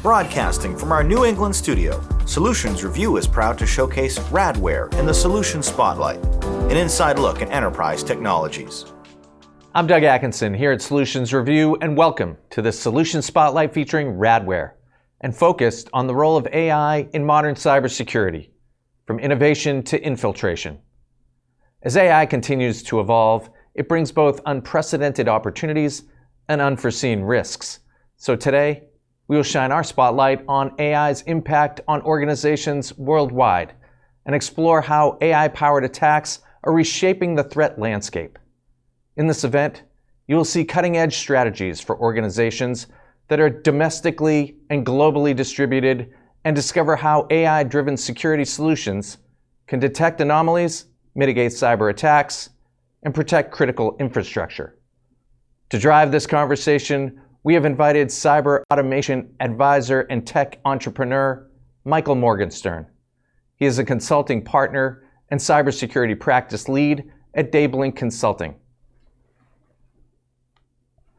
Broadcasting from our New England studio, Solutions Review is proud to showcase Radware in the Solution Spotlight, an inside look at enterprise technologies. I'm Doug Atkinson here at Solutions Review, and welcome to the Solution Spotlight featuring Radware, and focused on the role of AI in modern cybersecurity, from innovation to infiltration. As AI continues to evolve, it brings both unprecedented opportunities and unforeseen risks. So today, we will shine our spotlight on AI's impact on organizations worldwide and explore how AI-powered attacks are reshaping the threat landscape. In this event, you will see cutting-edge strategies for organizations that are domestically and globally distributed and discover how AI-driven security solutions can detect anomalies, mitigate cyber attacks, and protect critical infrastructure. To drive this conversation, we have invited cyber automation advisor and tech entrepreneur, Michael Morgensson. He is a consulting partner and cybersecurity practice lead at Dablink Consulting.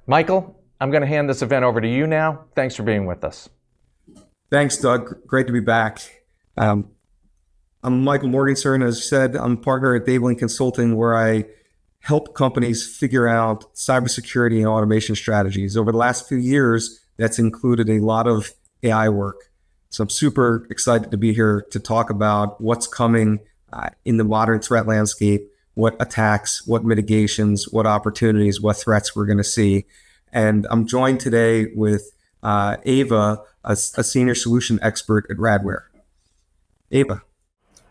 Michael, I'm going to hand this event over to you now. Thanks for being with us. Thanks, Doug. Great to be back. I'm Michael Morgensson. As you said, I'm a partner at Dablink Consulting, where I help companies figure out cybersecurity and automation strategies. Over the last few years, that's included a lot of AI work. So I'm super excited to be here to talk about what's coming in the modern threat landscape, what attacks, what mitigations, what opportunities, what threats we're going to see. And I'm joined today with Ava, a senior solution expert at Radware. Ava.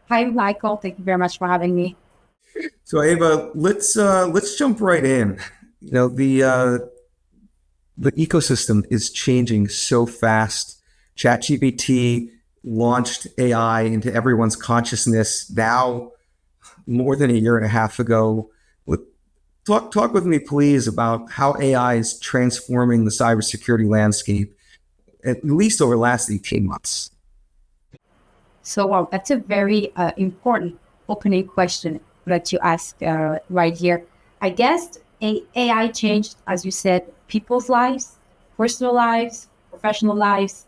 Hi, Michael. Thank you very much for having me. So Ava, let's jump right in. You know, the ecosystem is changing so fast. ChatGPT launched AI into everyone's consciousness now more than a year and a half ago. Talk with me, please, about how AI is transforming the cybersecurity landscape, at least over the last 18 months. So that's a very important opening question that you asked right here. I guess AI changed, as you said, people's lives, personal lives, professional lives,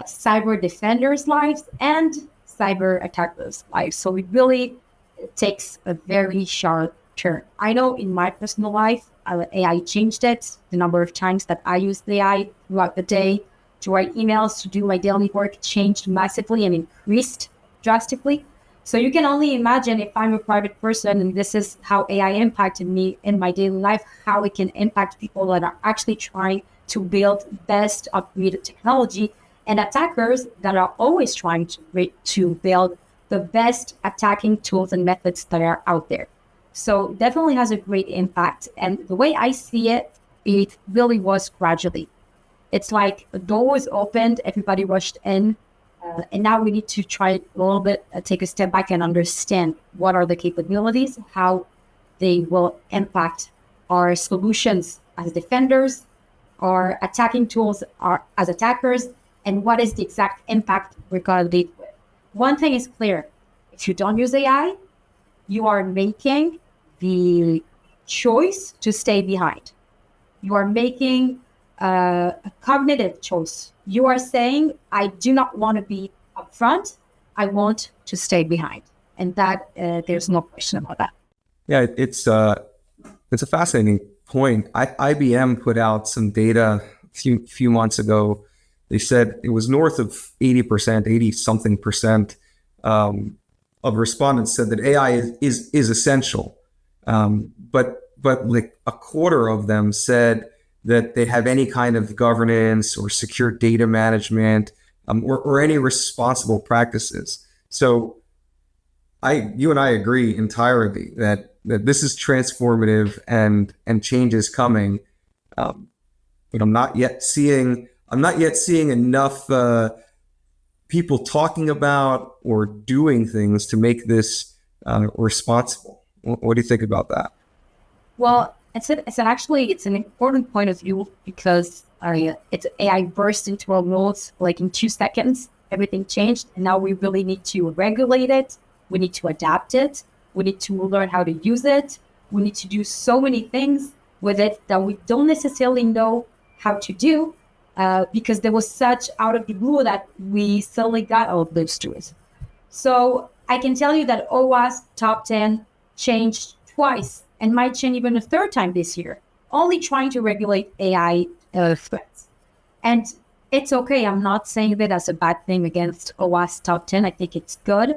cyber defenders' lives, and cyber attackers' lives. So it really takes a very sharp turn. I know in my personal life, AI changed it. The number of times that I used AI throughout the day to write emails, to do my daily work changed massively and increased drastically. So you can only imagine, if I'm a private person and this is how AI impacted me in my daily life, how it can impact people that are actually trying to build best upgraded technology, and attackers that are always trying to build the best attacking tools and methods that are out there. So definitely has a great impact. And the way I see it, it really was gradually. It's like a door was opened, everybody rushed in, and now we need to try a little bit, take a step back and understand what are the capabilities, how they will impact our solutions as defenders, our attacking tools as attackers, and what is the exact impact we're going to deal with. One thing is clear: if you don't use AI, you are making the choice to stay behind. You are making a cognitive choice. You are saying, I do not want to be up front. I want to stay behind. And that there's no question about that. Yeah, it's a fascinating point. IBM put out some data a few months ago. They said it was north of 80%, 80 something percent of respondents said that AI is essential. But like a quarter of them said that they have any kind of governance or secure data management or any responsible practices. So you and I agree entirely that this is transformative and change is coming. But I'm not yet seeing enough people talking about or doing things to make this responsible. What do you think about that? Well, it's an important point of view, because AI burst into our worlds like in 2 seconds. Everything changed, and now we really need to regulate it. We need to adapt it. We need to learn how to use it. We need to do so many things with it that we don't necessarily know how to do. because there was such out of the blue that we suddenly got all of those tools. So I can tell you that OWASP top 10 changed twice and might change even a third time this year, only trying to regulate AI threats. And it's okay. I'm not saying that as a bad thing against OWASP top 10. I think it's good.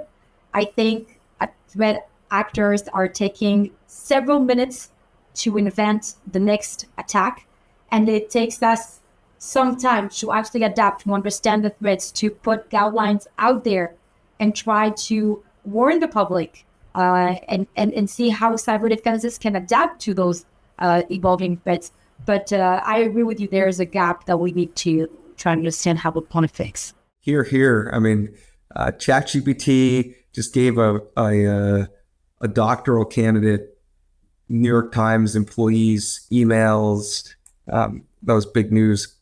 I think threat actors are taking several minutes to invent the next attack, and it takes us some time to actually adapt, to understand the threats, to put guidelines out there and try to warn the public and see how cyber defenses can adapt to those evolving threats. But I agree with you, there is a gap that we need to try and understand how we want to fix. Here. I mean, ChatGPT just gave a doctoral candidate New York Times employees emails. That was big news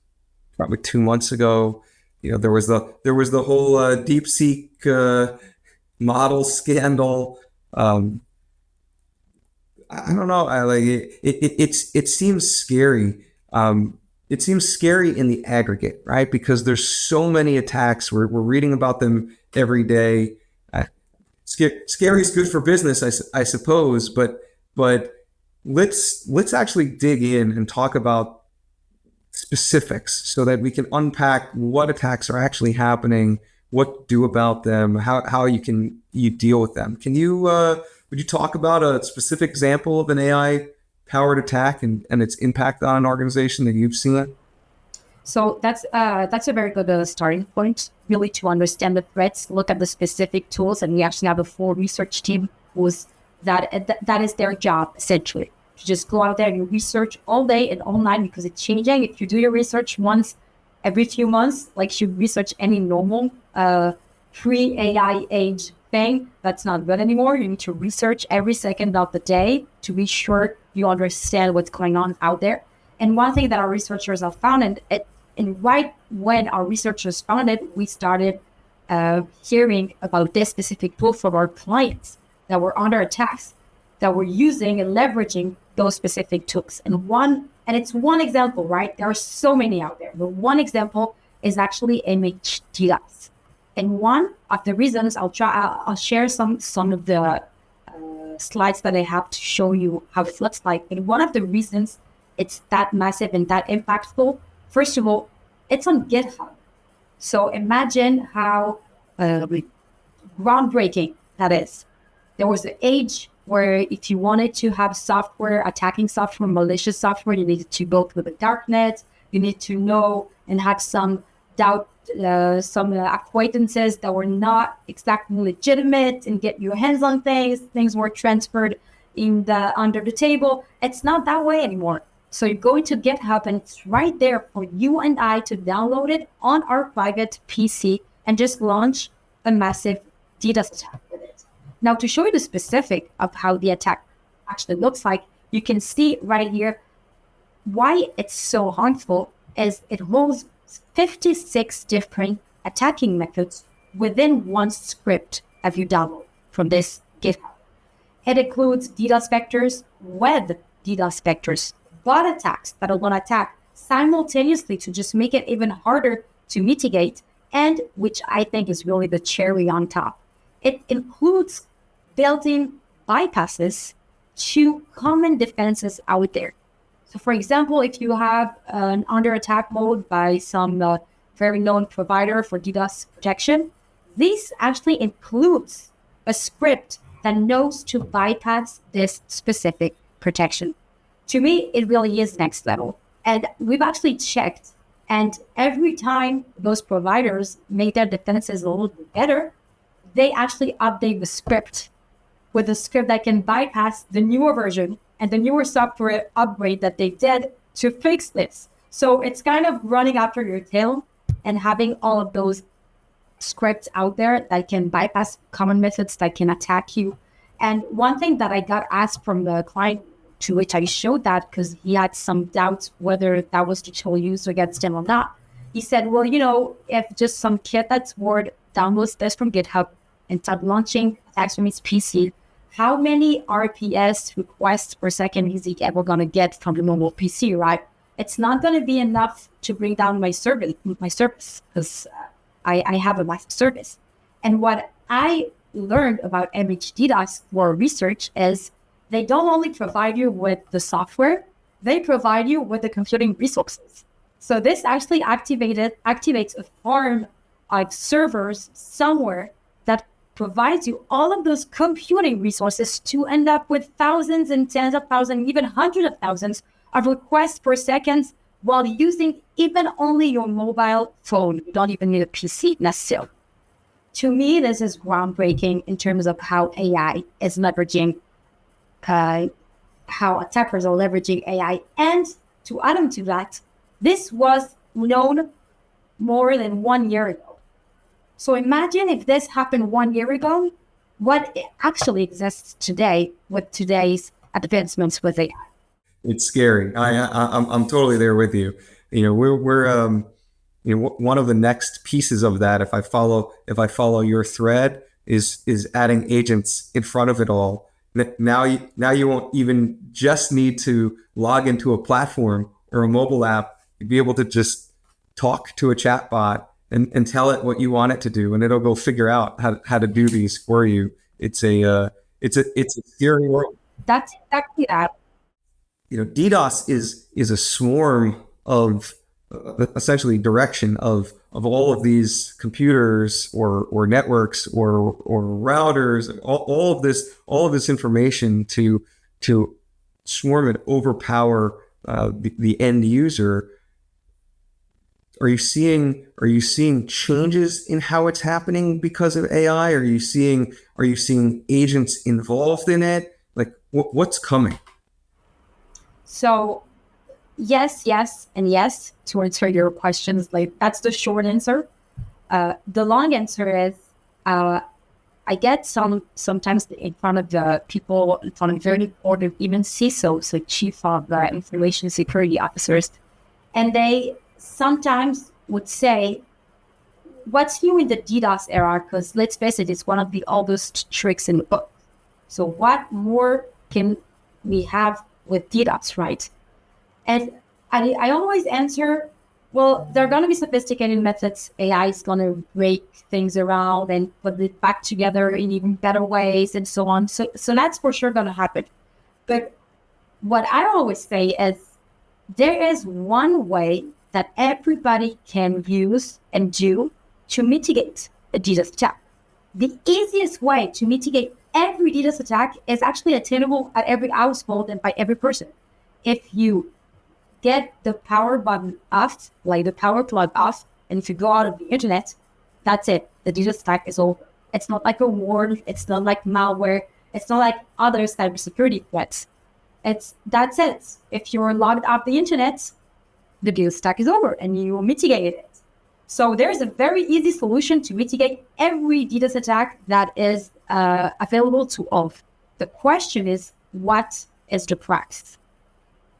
probably 2 months ago. You know, there was the whole DeepSeek model scandal. I don't know. It seems scary. It seems scary in the aggregate, right? Because there's so many attacks. We're reading about them every day. Scary is good for business, I suppose. But let's actually dig in and talk about specifics so that we can unpack what attacks are actually happening, what to do about them, how you deal with them. Can you would you talk about a specific example of an AI powered attack and its impact on an organization that you've seen? So that's a very good starting point, really, to understand the threats, look at the specific tools, and we actually have a full research team that is their job, essentially, to just go out there and research all day and all night, because it's changing. If you do your research once every few months, like you research any normal pre-AI age thing, that's not good anymore. You need to research every second of the day to be sure you understand what's going on out there. And one thing that our researchers have found, and right when our researchers found it, we started hearing about this specific tool from our clients that were under attacks, that were using and leveraging those specific tools. And it's one example, right? There are so many out there, but one example is actually DDoS. And one of the reasons I'll share some of the slides that I have to show you how it looks like. And one of the reasons it's that massive and that impactful, first of all, it's on GitHub. So imagine how groundbreaking that is. There was an age where if you wanted to have software, attacking software, malicious software, you needed to go through the darknet. You need to know and have some doubt, some acquaintances that were not exactly legitimate and get your hands on things. Things were transferred under the table. It's not that way anymore. So you go into GitHub and it's right there for you and I to download it on our private PC and just launch a massive DDoS attack with it. Now, to show you the specific of how the attack actually looks like, you can see right here why it's so harmful is it holds 56 different attacking methods within one script that you download from this GitHub. It includes DDoS vectors, web DDoS vectors, bot attacks that are going to attack simultaneously to just make it even harder to mitigate, and which I think is really the cherry on top. It includes built-in bypasses to common defenses out there. So for example, if you have an under attack mode by some very known provider for DDoS protection, this actually includes a script that knows to bypass this specific protection. To me, it really is next level. And we've actually checked, and every time those providers make their defenses a little bit better, they actually update the script with a script that can bypass the newer version and the newer software upgrade that they did to fix this. So it's kind of running after your tail and having all of those scripts out there that can bypass common methods that can attack you. And one thing that I got asked from the client, to which I showed that because he had some doubts whether that was the tool used against him or not. He said, well, if just some kid that's bored downloads this from GitHub and start launching attacks from his PC, how many RPS requests per second is he ever going to get from the normal PC, right? it's not going to be enough to bring down my service because I have a massive service. And what I learned about MH DDoS for research is they don't only provide you with the software, they provide you with the computing resources. So this actually activates a farm of servers somewhere that provides you all of those computing resources to end up with thousands and tens of thousands, even hundreds of thousands of requests per second while using even only your mobile phone. You don't even need a PC necessarily. To me, this is groundbreaking in terms of how AI is leveraging, how attackers are leveraging AI. And to add on to that, this was known more than 1 year ago. So imagine if this happened 1 year ago, what actually exists today with today's advancements with AI. It's scary. I'm totally there with you. We're one of the next pieces of that, if I follow your thread, is adding agents in front of it all. Now you won't even just need to log into a platform or a mobile app. You'll be able to just talk to a chat bot and tell it what you want it to do, and it'll go figure out how to do these for you. It's a scary world. That's exactly that. DDoS is a swarm of essentially direction of all of these computers or networks or routers, all of this information to swarm and overpower the end user. Are you seeing changes in how it's happening because of AI? Are you seeing agents involved in it? Like what's coming? So yes, and yes, to answer your questions. Like that's the short answer. The long answer is I get sometimes in front of the people, in front of very important, even CISOs, so chief of information security officers, and they sometimes would say, what's new in the DDoS era? Because let's face it, it's one of the oldest tricks in the book. So what more can we have with DDoS, right? And I always answer, well, there are going to be sophisticated methods. AI is going to break things around and put it back together in even better ways and so on. So that's for sure going to happen. But what I always say is there is one way that everybody can use and do to mitigate a DDoS attack. The easiest way to mitigate every DDoS attack is actually attainable at every household and by every person. If you get the power button off, like the power plug off, and if you go out of the internet, that's it. The DDoS attack is over. It's not like a warn. It's not like malware. It's not like other cybersecurity threats. That's it. If you're logged off the internet, the DDoS attack is over and you mitigate it. So there's a very easy solution to mitigate every DDoS attack that is available to all. The question is, what is the price?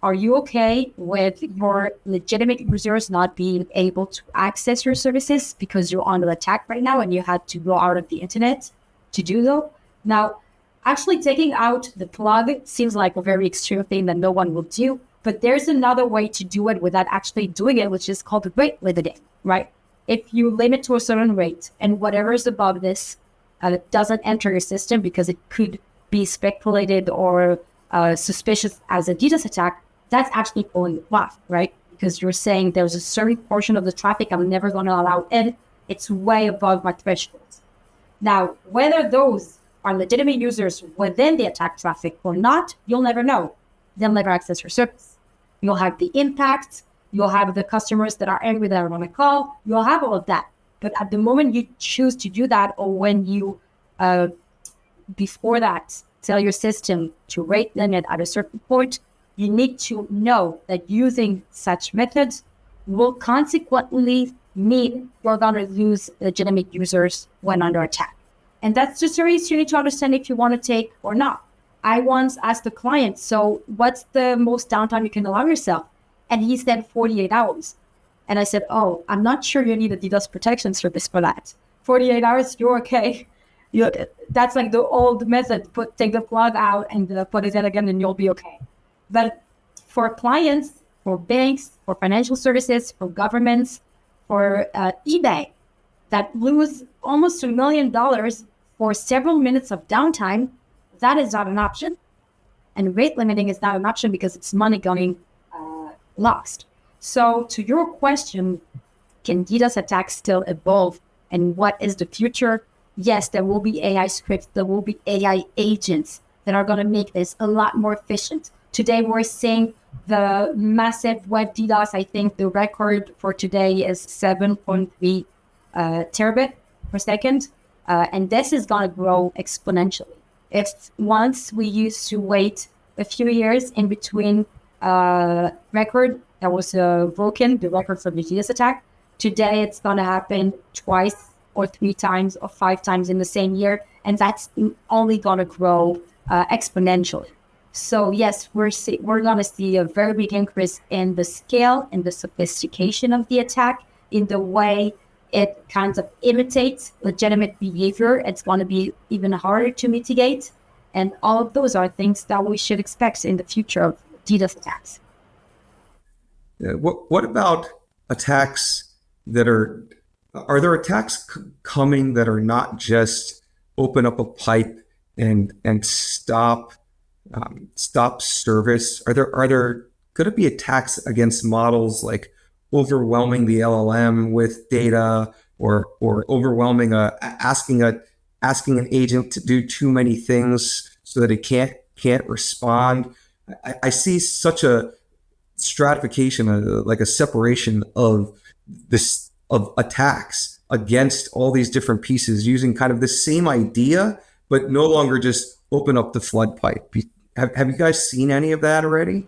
Are you okay with your legitimate users not being able to access your services because you're under attack right now and you had to go out of the internet to do so? Now, actually taking out the plug seems like a very extreme thing that no one will do, but there's another way to do it without actually doing it, which is called the rate limiting, right? If you limit to a certain rate and whatever is above this doesn't enter your system because it could be speculated or suspicious as a DDoS attack, that's actually pulling the plug, right? Because you're saying there's a certain portion of the traffic I'm never going to allow in. It's way above my threshold. Now, whether those are legitimate users within the attack traffic or not, you'll never know. They'll never access your service. You'll have the impact. You'll have the customers that are angry that are on a call. You'll have all of that. But at the moment you choose to do that, or when you, before that, tell your system to rate limit at a certain point, you need to know that using such methods will consequently mean you're going to lose legitimate users when under attack. And that's just a risk you need to understand if you want to take or not. I once asked the client, so what's the most downtime you can allow yourself? And he said 48 hours. And I said, oh, I'm not sure you need a DDoS protection service for that. 48 hours, you're okay. That's like the old method. Take the plug out and put it in again and you'll be okay. But for clients for banks, for financial services, for governments, for eBay that lose almost $1 million for several minutes of downtime. That is not an option. And rate limiting is not an option because it's money going lost. So to your question, can DDoS attacks still evolve? And what is the future? Yes, there will be AI scripts, there will be AI agents that are going to make this a lot more efficient. Today, we're seeing the massive web DDoS. I think the record for today is 7.3 terabit per second. And this is going to grow exponentially. If once we used to wait a few years in between record that was broken, the record for the DDoS attack, today it's going to happen twice or 3 times or 5 times in the same year. And that's only going to grow exponentially. So yes, we're going to see a very big increase in the scale and the sophistication of the attack, in the way it kind of imitates legitimate behavior. It's going to be even harder to mitigate. And all of those are things that we should expect in the future of DDoS attacks. What about attacks that are there attacks coming that are not just open up a pipe and stop service? Are there could it be attacks against models like overwhelming the LLM with data, or overwhelming asking an agent to do too many things so that it can't respond? I see such a stratification, like a separation of attacks against all these different pieces using kind of the same idea, but no longer just open up the flood pipe. Have you guys seen any of that already?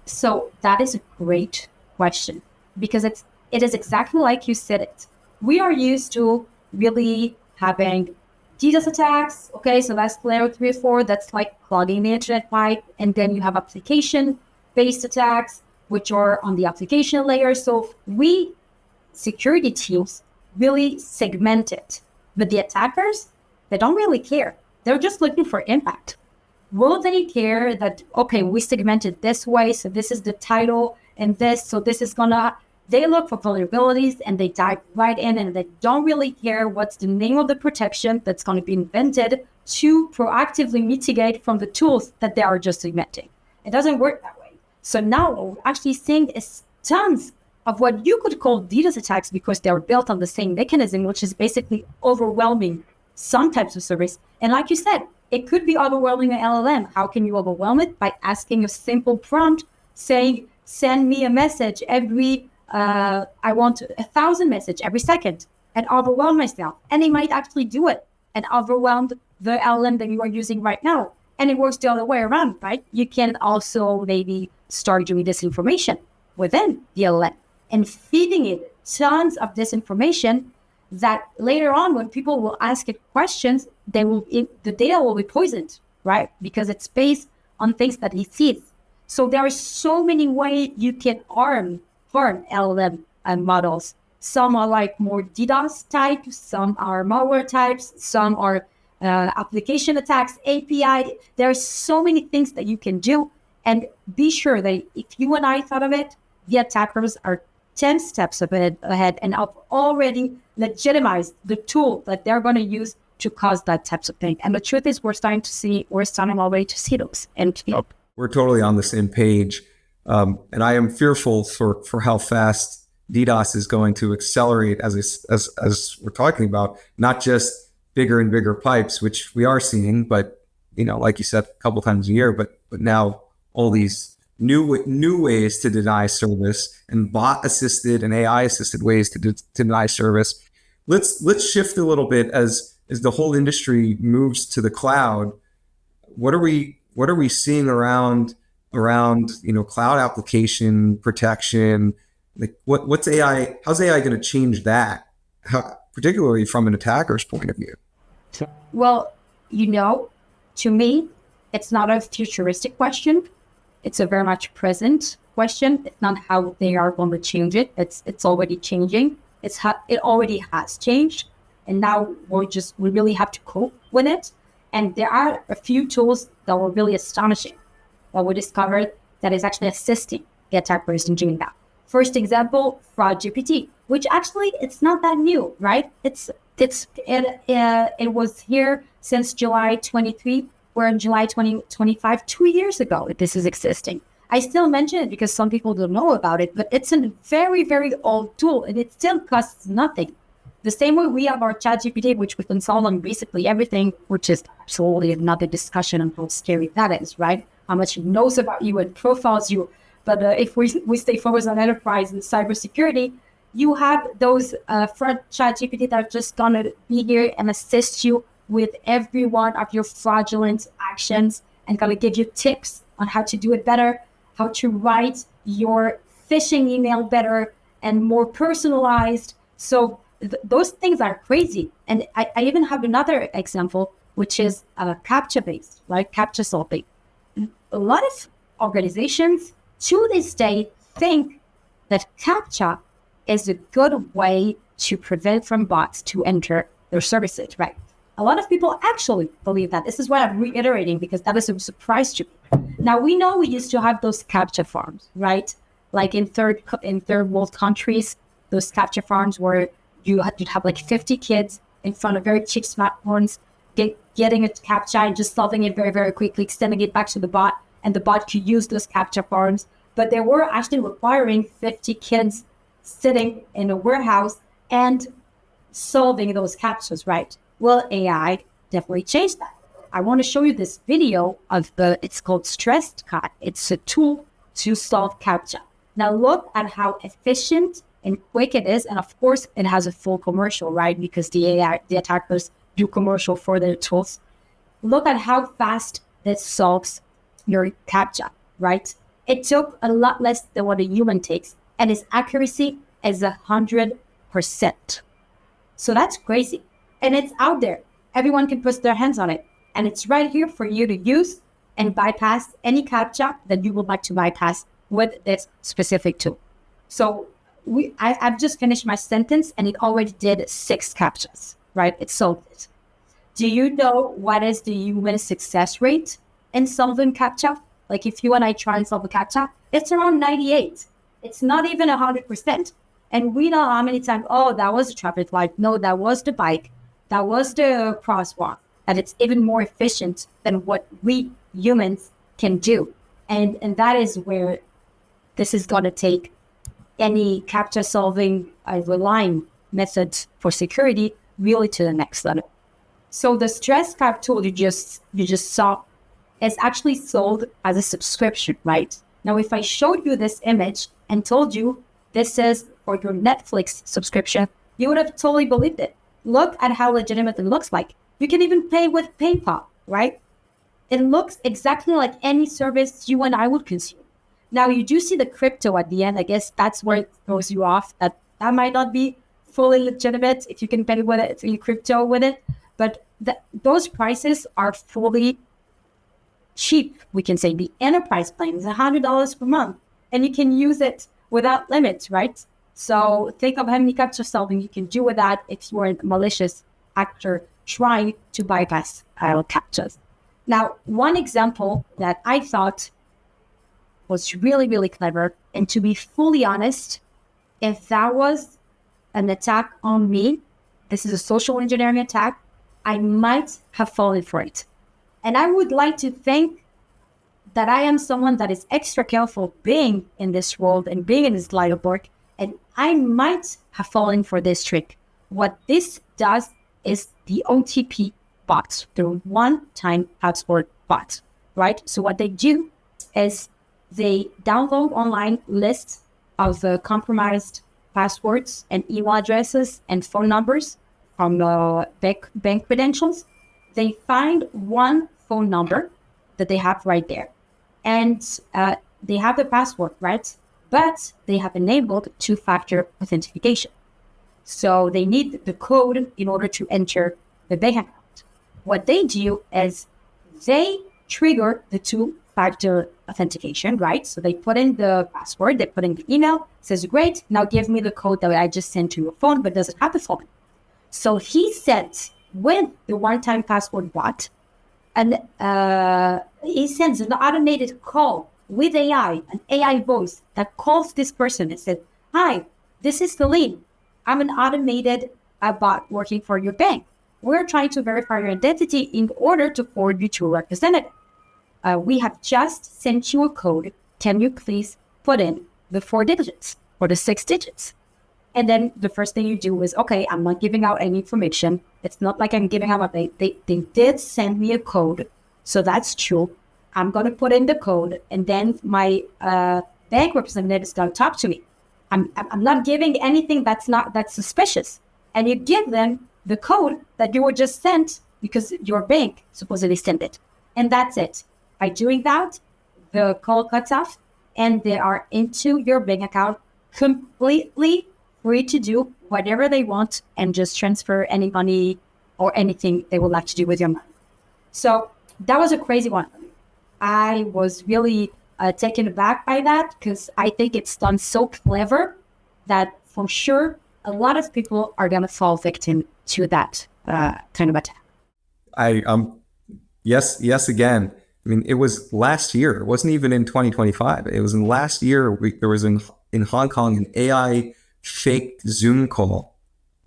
So that is a great question, because it is exactly like you said it. We are used to really having DDoS attacks. Okay, so that's layer 3 or 4. That's like clogging the internet pipe. And then you have application-based attacks, which are on the application layer. So we, security teams, really segment it. But the attackers, they don't really care. They're just looking for impact. Will they care that, okay, we segmented this way, so this is the title, and this, so this is gonna, they look for vulnerabilities and they dive right in, and they don't really care what's the name of the protection that's going to be invented to proactively mitigate from the tools that they are just segmenting. It doesn't work that way. So now what we're actually seeing is tons of what you could call DDoS attacks, because they're built on the same mechanism, which is basically overwhelming some types of service. And like you said, it could be overwhelming an LLM. How can you overwhelm it? By asking a simple prompt saying, send me a message every, I want 1,000 messages every second, and overwhelm myself. And it might actually do it and overwhelm the LLM that you are using right now. And it works the other way around, right? You can also maybe start doing disinformation within the LLM and feeding it tons of disinformation that later on, when people will ask it questions, the data will be poisoned, right? Because it's based on things that it sees. So there are so many ways you can harm LLM models. Some are like more DDoS type, some are malware types, some are application attacks, API. There are so many things that you can do. And be sure that if you and I thought of it, the attackers are 10 steps ahead and have already legitimized the tool that they're going to use to cause that types of thing. And the truth is, we're starting already to see those. And we're totally on the same page. And I am fearful for how fast DDoS is going to accelerate as we're talking about, not just bigger and bigger pipes, which we are seeing, but, like you said, a couple times a year, but now all these new ways to deny service, and bot assisted and AI assisted ways to deny service. Let's shift a little bit as the whole industry moves to the cloud. What are we seeing around cloud application protection? Like what's AI? How's AI going to change that? Particularly from an attacker's point of view. Well, to me, it's not a futuristic question. It's a very much present question. It's not how they are going to change it. It's already changing. It already has changed. And now we really have to cope with it. And there are a few tools that were really astonishing that we discovered that is actually assisting the attack person doing that. First example, fraud GPT, which actually it's not that new, right? It was here since July 23. We're in July 2025, 2 years ago. This is existing. I still mention it because some people don't know about it, but it's a very, very old tool and it still costs nothing. The same way we have our ChatGPT, which we can solve on basically everything, which is absolutely another discussion on how scary that is, right? How much it knows about you and profiles you. But if we stay focused on enterprise and cybersecurity, you have those front ChatGPT that are just going to be here and assist you with every one of your fraudulent actions and going to give you tips on how to do it better, how to write your phishing email better and more personalized. So those things are crazy. And I even have another example, which is CAPTCHA-based, right? CAPTCHA solving. A lot of organizations to this day think that CAPTCHA is a good way to prevent from bots to enter their services, right? A lot of people actually believe that. This is why I'm reiterating, because that is a surprise to me. Now, we know we used to have those CAPTCHA farms, right? Like in third world countries, those CAPTCHA farms where you'd have like 50 kids in front of very cheap smartphones, getting a CAPTCHA and just solving it very, very quickly, sending it back to the bot, and the bot could use those CAPTCHA farms. But they were actually requiring 50 kids sitting in a warehouse and solving those CAPTCHAs, right? Well, AI definitely changed that. I want to show you this video of it's called StressCat. It's a tool to solve CAPTCHA. Now look at how efficient and quick it is. And of course, it has a full commercial, right? Because the attackers do commercial for their tools. Look at how fast this solves your CAPTCHA, right? It took a lot less than what a human takes, and its accuracy is 100%. So that's crazy. And it's out there. Everyone can put their hands on it. And it's right here for you to use and bypass any CAPTCHA that you would like to bypass with this specific tool. So I've just finished my sentence and it already did 6 CAPTCHAs, right? It solved it. Do you know what is the human success rate in solving CAPTCHA? Like if you and I try and solve a CAPTCHA, it's around 98. It's not even 100%. And we know how many times, oh, that was a traffic light. No, that was the bike. That was the crosswalk. And it's even more efficient than what we humans can do. And that is where this is going to take any CAPTCHA solving relying methods for security really to the next level. So the StressCat tool you just saw is actually sold as a subscription, right? Now, if I showed you this image and told you this is for your Netflix subscription, you would have totally believed it. Look at how legitimate it looks like. You can even pay with PayPal, right? It looks exactly like any service you and I would consume. Now, you do see the crypto at the end. I guess that's where it throws you off. That might not be fully legitimate if you can pay with it, in crypto with it. But those prices are fully cheap, we can say. The enterprise plan is $100 per month, and you can use it without limits, right? So think of how many CAPTCHA solving you can do with that if you are a malicious actor trying to bypass CAPTCHAs. Now, one example that I thought was really, really clever, and to be fully honest, if that was an attack on me, this is a social engineering attack, I might have fallen for it. And I would like to think that I am someone that is extra careful being in this world and being in this line of work, and I might have fallen for this trick. What this does is the OTP bot, the one-time password bot, right? So what they do is they download online lists of compromised passwords and email addresses and phone numbers from bank credentials. They find one phone number that they have right there. And they have the password, right? But they have enabled two-factor authentication. So they need the code in order to enter the bank account. What they do is they trigger the two-factor authentication, right? So they put in the password, they put in the email, says, great, now give me the code that I just sent to your phone, but doesn't have the phone. So he sends with the one-time password bot, and he sends an automated call with AI, an AI voice that calls this person and says, "Hi, this is Celine. I'm an automated bot working for your bank. We're trying to verify your identity in order to forward you to a representative. We have just sent you a code. Can you please put in the 4 digits or the 6 digits?" And then the first thing you do is, okay, I'm not giving out any information. It's not like I'm giving out, they did send me a code. So that's true. I'm going to put in the code, and then my bank representative is going to talk to me. I'm not giving anything that's suspicious. And you give them the code that you were just sent because your bank supposedly sent it. And that's it. By doing that, the call cuts off and they are into your bank account completely free to do whatever they want and just transfer any money or anything they would like to do with your money. So that was a crazy one. I was really taken aback by that because I think it's done so clever that for sure a lot of people are going to fall victim to that kind of attack. Yes, again. I mean, it was last year. It wasn't even in 2025. It was in last year. There was in Hong Kong an AI fake Zoom call,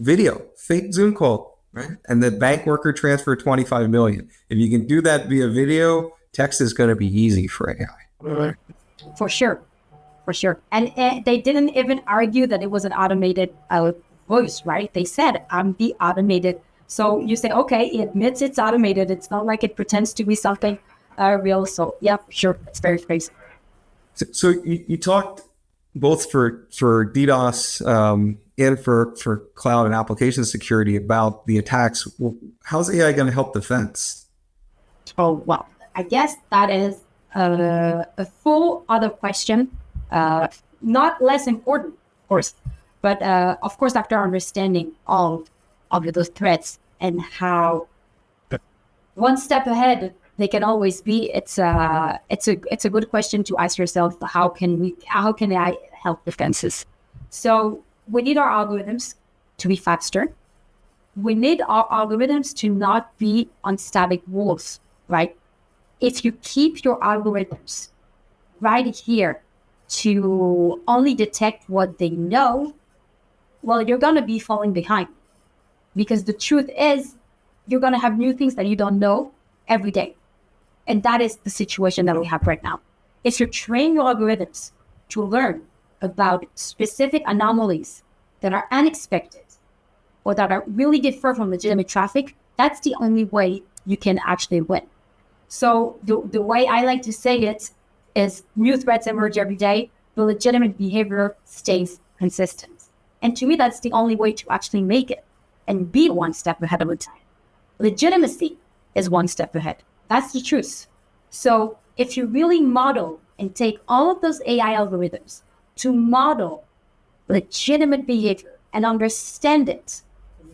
fake Zoom call, right? And the bank worker transferred 25 million. If you can do that via video, text is going to be easy for AI. For sure. And they didn't even argue that it was an automated voice, right? They said, I'm the automated. So you say, okay, it admits it's automated. It's not like it pretends to be something real. So yeah, for sure. It's very crazy. So you talked both for DDoS and for cloud and application security about the attacks. Well, how's AI going to help defense? Oh, well, I guess that is a full other question. Not less important, of course. But of course, after understanding all of those threats and how one step ahead they can always be, it's a good question to ask yourself: how can AI help defenses? So we need our algorithms to be faster. We need our algorithms to not be on static rules, right? If you keep your algorithms right here to only detect what they know, well, you're going to be falling behind. Because the truth is, you're going to have new things that you don't know every day. And that is the situation that we have right now. If you train your algorithms to learn about specific anomalies that are unexpected or that are really differ from legitimate traffic, that's the only way you can actually win. So the way I like to say it is new threats emerge every day, but legitimate behavior stays consistent. And to me, that's the only way to actually make it and be one step ahead of the time. Legitimacy is one step ahead. That's the truth. So if you really model and take all of those AI algorithms to model legitimate behavior and understand it,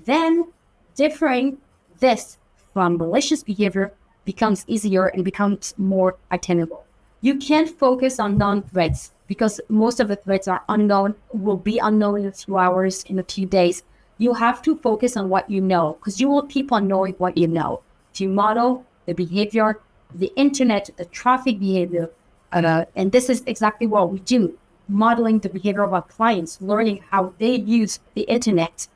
then differing this from malicious behavior becomes easier and becomes more attainable. You can't focus on non-threats because most of the threats are unknown, will be unknown in a few hours, in a few days. You have to focus on what you know because you will keep on knowing what you know. If you model the behavior, the internet, the traffic behavior, and this is exactly what we do, modeling the behavior of our clients, learning how they use the internet,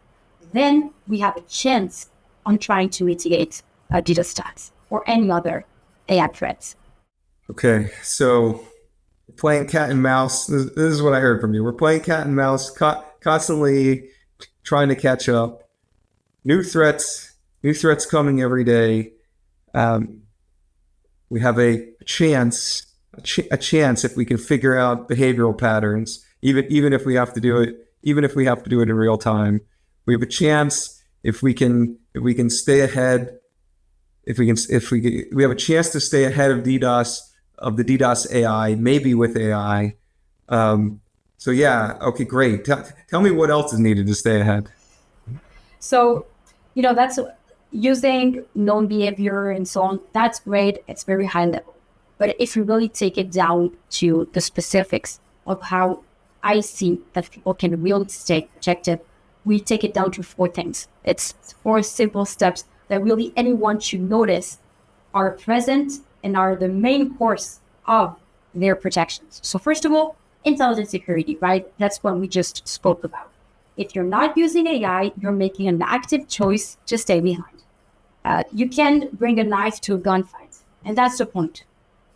then we have a chance on trying to mitigate DDoS attacks or any other AI threats. Okay, so playing cat and mouse. This is what I heard from you. We're playing cat and mouse, constantly trying to catch up. New threats coming every day. We have a chance if we can figure out behavioral patterns, even if we have to do it in real time. We have a chance if we can stay ahead. We have a chance to stay ahead of the DDoS AI, maybe with AI. So yeah, okay, great. Tell me what else is needed to stay ahead. So, that's using known behavior and so on. That's great. It's very high level. But if you really take it down to the specifics of how I see that people can really stay protected, we take it down to 4 things. It's 4 simple steps that really anyone should notice are present and are the main course of their protections. So first of all, intelligent security, right? That's what we just spoke about. If you're not using AI, you're making an active choice to stay behind. You can bring a knife to a gunfight, and that's the point.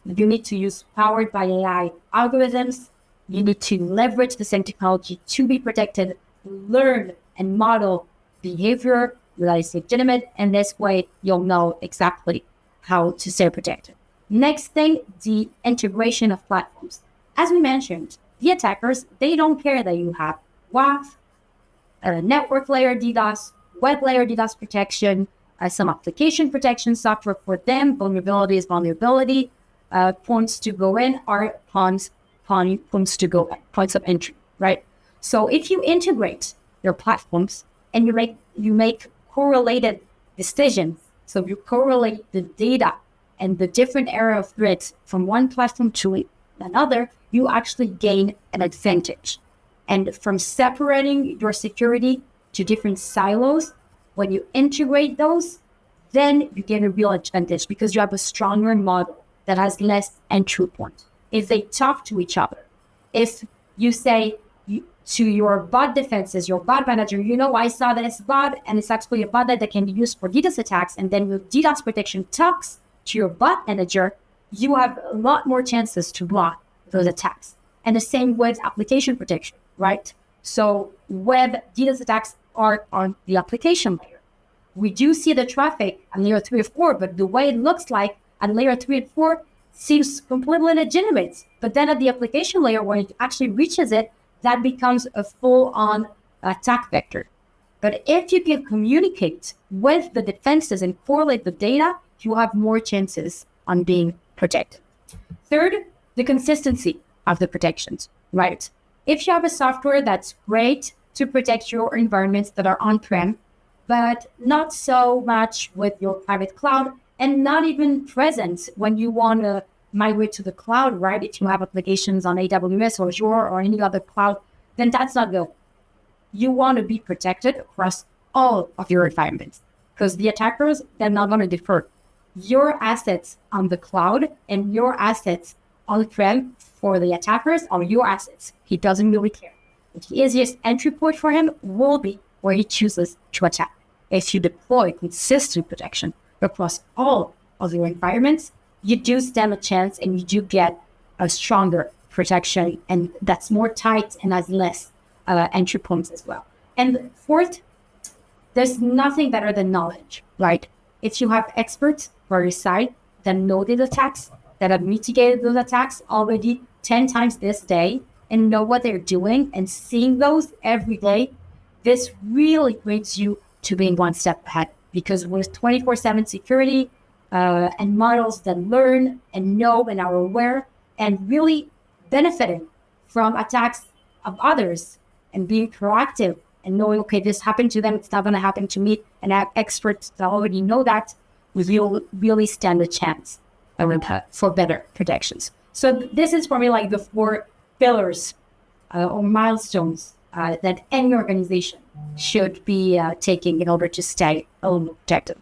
You need to use powered by AI algorithms. You need to leverage the same technology to be protected, learn and model behavior that is legitimate, and this way you'll know exactly how to stay protected. Next thing, the integration of platforms. As we mentioned, the attackers, they don't care that you have WAF, network layer DDoS, web layer DDoS protection, some application protection software for them. Vulnerability is vulnerability. Points to go in are points to go in, points of entry, right? So if you integrate your platforms and you make correlated decisions, so you correlate the data and the different area of threats from one platform to another, you actually gain an advantage. And from separating your security to different silos, when you integrate those, then you get a real advantage because you have a stronger model that has less entry points. If they talk to each other, if you say to your bot defenses, your bot manager, I saw this bot and it's actually a bot that can be used for DDoS attacks, and then your DDoS protection talks to your bot manager, you have a lot more chances to block those attacks. And the same with application protection, right? So web DDoS attacks are on the application layer. We do see the traffic on layer 3 or 4, but the way it looks like on layer 3 and 4 seems completely legitimate. But then at the application layer, when it actually reaches it, that becomes a full-on attack vector. But if you can communicate with the defenses and correlate the data, you have more chances on being protected. Third, the consistency of the protections, right? If you have a software that's great to protect your environments that are on-prem, but not so much with your private cloud and not even present when you want to migrate to the cloud, right? If you have applications on AWS or Azure or any other cloud, then that's not good. You want to be protected across all of your environments because the attackers, they're not going to defer. Your assets on the cloud and your assets on-prem for the attackers are your assets. He doesn't really care. The easiest entry point for him will be where he chooses to attack. If you deploy consistent protection across all of your environments, you do stand a chance and you do get a stronger protection, and that's more tight and has less entry points as well. And fourth, there's nothing better than knowledge, right? If you have experts for your side that know these attacks, that have mitigated those attacks already 10 times this day and know what they're doing and seeing those every day, this really brings you to being one step ahead. Because with 24/7 security and models that learn and know and are aware and really benefiting from attacks of others and being proactive and knowing, okay, this happened to them, it's not going to happen to me, and have experts that already know that, we will really stand a chance for better protections. So this is for me like the 4 pillars or milestones that any organization should be taking in order to stay protected.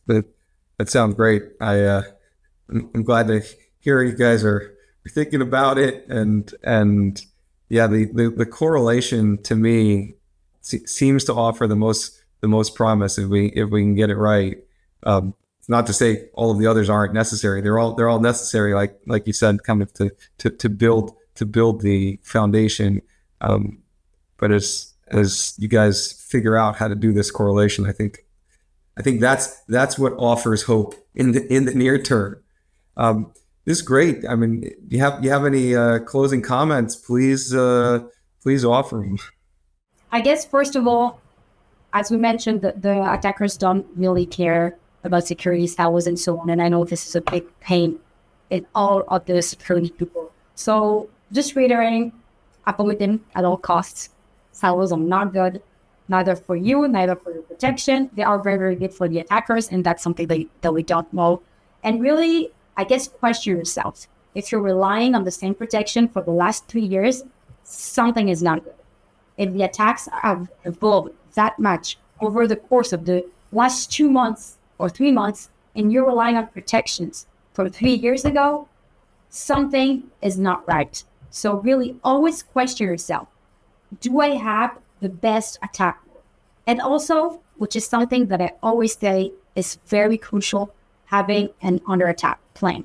That sounds great. I'm glad to hear you guys are thinking about it, and yeah, the correlation to me seems to offer the most promise if we can get it right. Not to say all of the others aren't necessary. They're all necessary, like you said, kind of to build the foundation. But as you guys figure out how to do this correlation, I think that's what offers hope in the near term. This is great. I mean, do you have any closing comments? Please offer them. I guess first of all, as we mentioned, the attackers don't really care about security silos and so on. And I know this is a big pain in all of the security people. So just reiterating, avoid them at all costs. Silos are not good, neither for you, neither for your protection. They are very, very good for the attackers, and that's something that we don't know. And really, I guess, question yourself. If you're relying on the same protection for the last 3 years, something is not good. If the attacks have evolved that much over the course of the last 2 months or 3 months, and you're relying on protections from 3 years ago, something is not right. So really always question yourself. Do I have the best attack? And also, which is something that I always say is very crucial, having an under attack plan.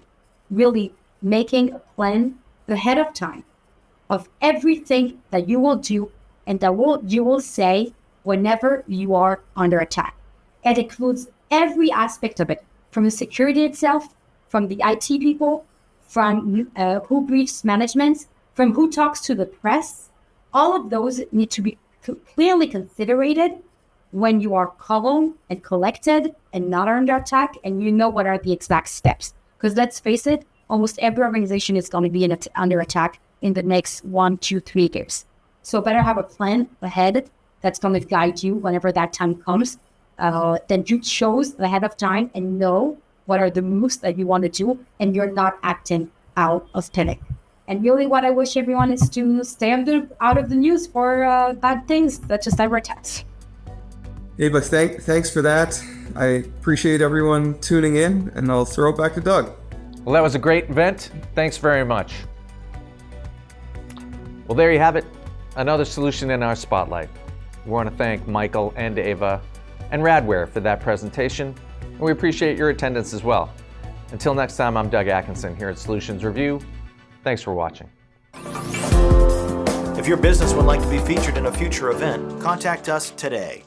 Really making a plan ahead of time of everything that you will do and that you will say whenever you are under attack. It includes every aspect of it, from the security itself, from the IT people, from who briefs management, from who talks to the press. All of those need to be clearly considered when you are calm and collected and not under attack, and you know what are the exact steps. Because let's face it, almost every organization is going to be under attack in the next 1, 2, 3 years. So better have a plan ahead that's going to guide you whenever that time comes. Then you chose ahead of time and know what are the moves that you want to do, and you're not acting out of panic. And really what I wish everyone is to stay out of the news for bad things such as cyber attacks. Ava, thanks for that. I appreciate everyone tuning in, and I'll throw it back to Doug. Well, that was a great event. Thanks very much. Well, there you have it. Another solution in our spotlight. We want to thank Michael and Ava and Radware for that presentation, and we appreciate your attendance as well. Until next time, I'm Doug Atkinson here at Solutions Review. Thanks for watching. If your business would like to be featured in a future event, contact us today.